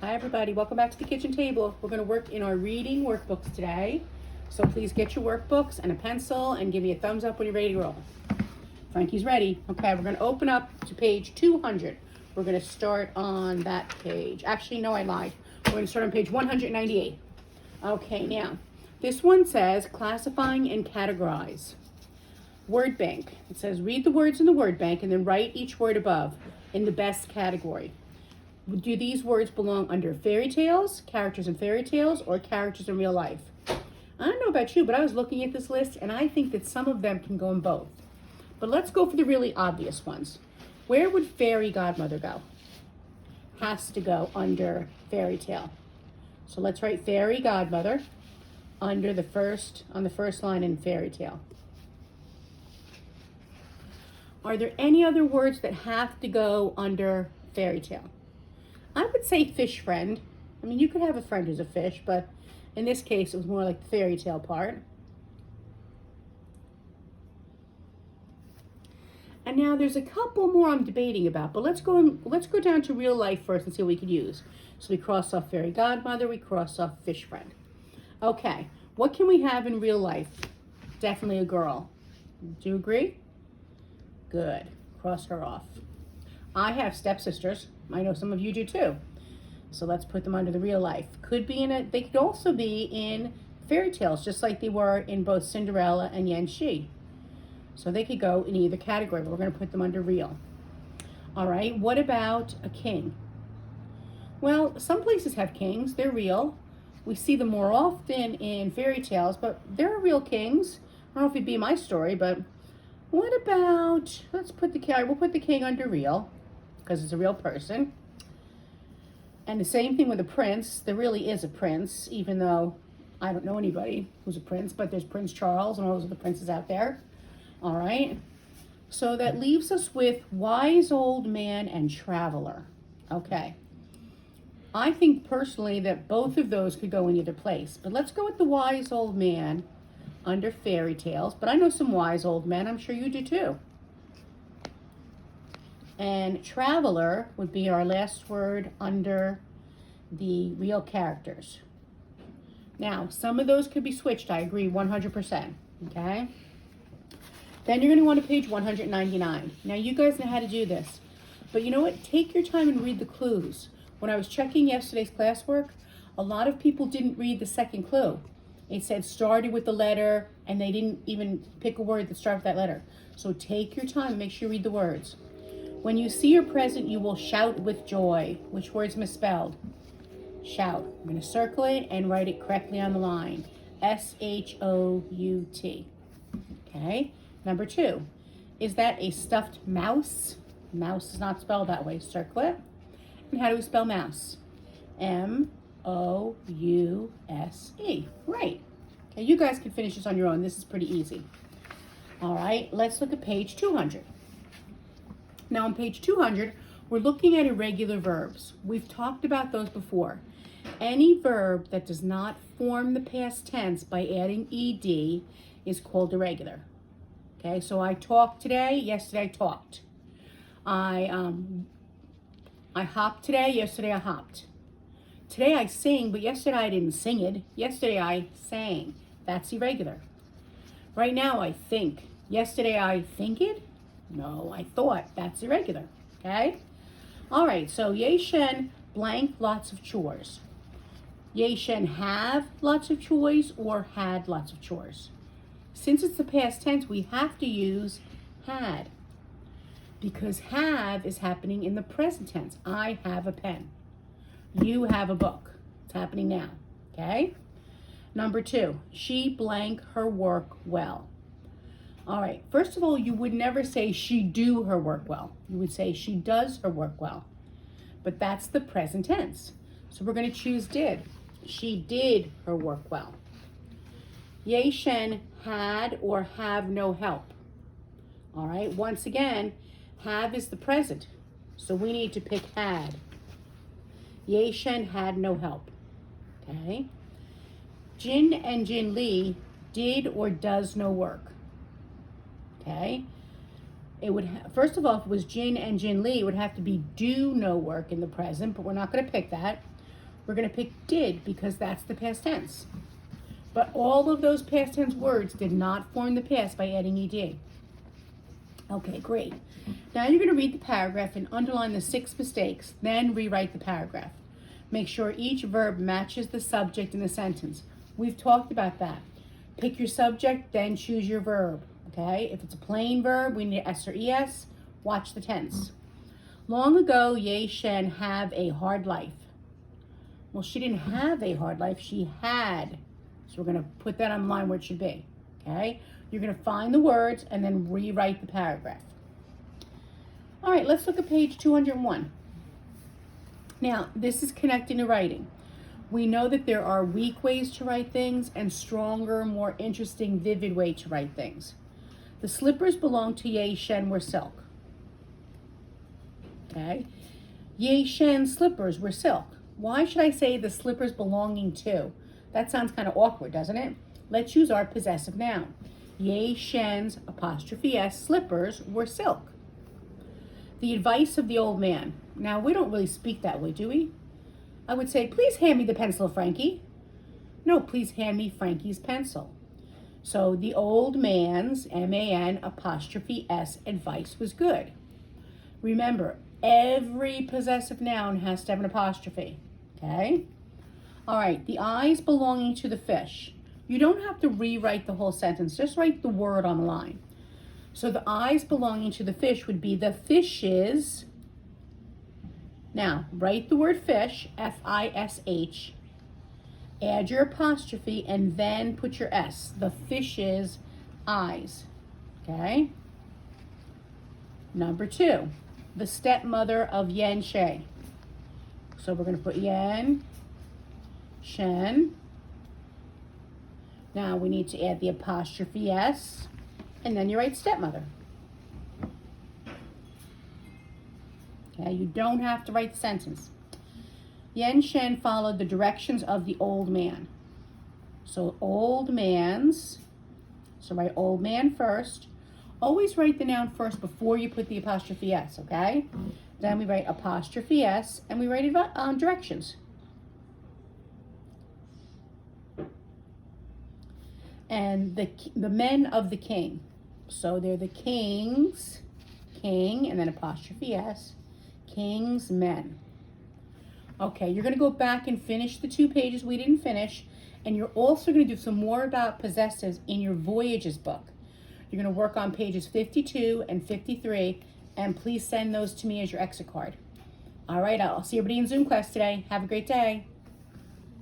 Hi everybody, welcome back to the kitchen table. We're going to work in our reading workbooks today. So please get your workbooks and a pencil and give me a thumbs up when you're ready to roll. Frankie's ready. Okay, we're going to open up to page 200. We're going to start on that page. Actually, no, I lied. We're going to start on page 198. Okay, now, this one says classifying and categorize. Word bank. It says read the words in the word bank and then write each word above in the best category. Do these words belong under fairy tales, characters in fairy tales, or characters in real life? I don't know about you, but I was looking at this list and I think that some of them can go in both. But let's go for the really obvious ones. Where would fairy godmother go? Has to go under fairy tale. So let's write fairy godmother under on the first line in fairy tale. Are there any other words that have to go under fairy tale? I would say fish friend. I mean, you could have a friend who's a fish, but in this case, it was more like the fairy tale part. And now there's a couple more I'm debating about, but let's go down to real life first and see what we could use. So we cross off fairy godmother, we cross off fish friend. Okay, what can we have in real life? Definitely a girl. Do you agree? Good. Cross her off. I have stepsisters. I know some of you do too. So let's put them under the real life. They could also be in fairy tales, just like they were in both Cinderella and Yan Shi. So they could go in either category, but we're going to put them under real. All right, what about a king? Well, some places have kings. They're real. We see them more often in fairy tales, but there are real kings. I don't know if it'd be my story, but what about, we'll put the king under real, because it's a real person. And the same thing with a prince. There really is a prince, even though I don't know anybody who's a prince, but there's Prince Charles and all those other princes out there. All right. So that leaves us with wise old man and traveler. Okay. I think personally that both of those could go in either place, but let's go with the wise old man under fairy tales. But I know some wise old men. I'm sure you do too. And traveler would be our last word under the real characters. Now, some of those could be switched. I agree 100%. Okay. Then you're going to want to page 199. Now, you guys know how to do this. But you know what? Take your time and read the clues. When I was checking yesterday's classwork, a lot of people didn't read the second clue. It said started with the letter, and they didn't even pick a word that started with that letter. So take your time and make sure you read the words. When you see your present, you will shout with joy. Which word's misspelled? Shout. I'm going to circle it and write it correctly on the line. S-H-O-U-T. Okay. Number 2. Is that a stuffed mouse? Mouse is not spelled that way. Circle it. And how do we spell mouse? M-O-U-S-E. Right. Okay, you guys can finish this on your own. This is pretty easy. All right, let's look at page 200. Now on page 200, we're looking at irregular verbs. We've talked about those before. Any verb that does not form the past tense by adding ed is called irregular. Okay, so I talked today, yesterday I talked. I hopped today, yesterday I hopped. Today I sing, but yesterday I didn't sing it. Yesterday I sang. That's irregular. Right now I think. Yesterday I think it. No, I thought. That's irregular. Okay? All right, so Ye Shen blank lots of chores. Ye Shen have lots of chores or had lots of chores. Since it's the past tense, we have to use had. Because have is happening in the present tense. I have a pen. You have a book. It's happening now. Okay? Number 2, she blank her work well. All right, first of all, you would never say she do her work well. You would say she does her work well. But that's the present tense. So we're going to choose did. She did her work well. Ye Shen had or have no help. All right, once again, have is the present. So we need to pick had. Ye Shen had no help. Okay. Jin and Jin Lee did or does no work. Okay. It would first of all, if it was Jin and Jin Lee, it would have to be do no work in the present, but we're not going to pick that. We're going to pick did because that's the past tense. But all of those past tense words did not form the past by adding ed. Okay, great. Now you're going to read the paragraph and underline the 6 mistakes, then rewrite the paragraph. Make sure each verb matches the subject in the sentence. We've talked about that. Pick your subject, then choose your verb. Okay, if it's a plain verb, we need S or ES. Watch the tense. Long ago, Ye Shen have a hard life. Well, she didn't have a hard life, she had. So we're going to put that on the line where it should be. Okay, you're going to find the words and then rewrite the paragraph. All right, let's look at page 201. Now, this is connecting to writing. We know that there are weak ways to write things and stronger, more interesting, vivid way to write things. The slippers belonged to Ye Shen were silk. Okay? Ye Shen's slippers were silk. Why should I say the slippers belonging to? That sounds kind of awkward, doesn't it? Let's use our possessive noun. Ye Shen's apostrophe S slippers were silk. The advice of the old man. Now, we don't really speak that way, do we? I would say, please hand me the pencil, Frankie. No, please hand me Frankie's pencil. So the old man's, M-A-N, apostrophe S, advice was good. Remember, every possessive noun has to have an apostrophe, okay? All right, the eyes belonging to the fish. You don't have to rewrite the whole sentence, just write the word on the line. So the eyes belonging to the fish would be the fishes. Now, write the word fish, F-I-S-H, add your apostrophe, and then put your S, the fish's eyes, okay? Number 2, the stepmother of Yen Shen. So we're going to put Yen Shen. Now we need to add the apostrophe S, and then you write stepmother. Okay, you don't have to write the sentence. Yen Shen followed the directions of the old man. So old man's, so write old man first. Always write the noun first before you put the apostrophe S, okay? Then we write apostrophe S and we write directions. And the men of the king. So they're the king's, king, and then apostrophe S, king's men. Okay, you're going to go back and finish the 2 pages we didn't finish, and you're also going to do some more about possessives in your Voyages book. You're going to work on pages 52 and 53, and please send those to me as your exit card. All right, I'll see everybody in Zoom class today. Have a great day.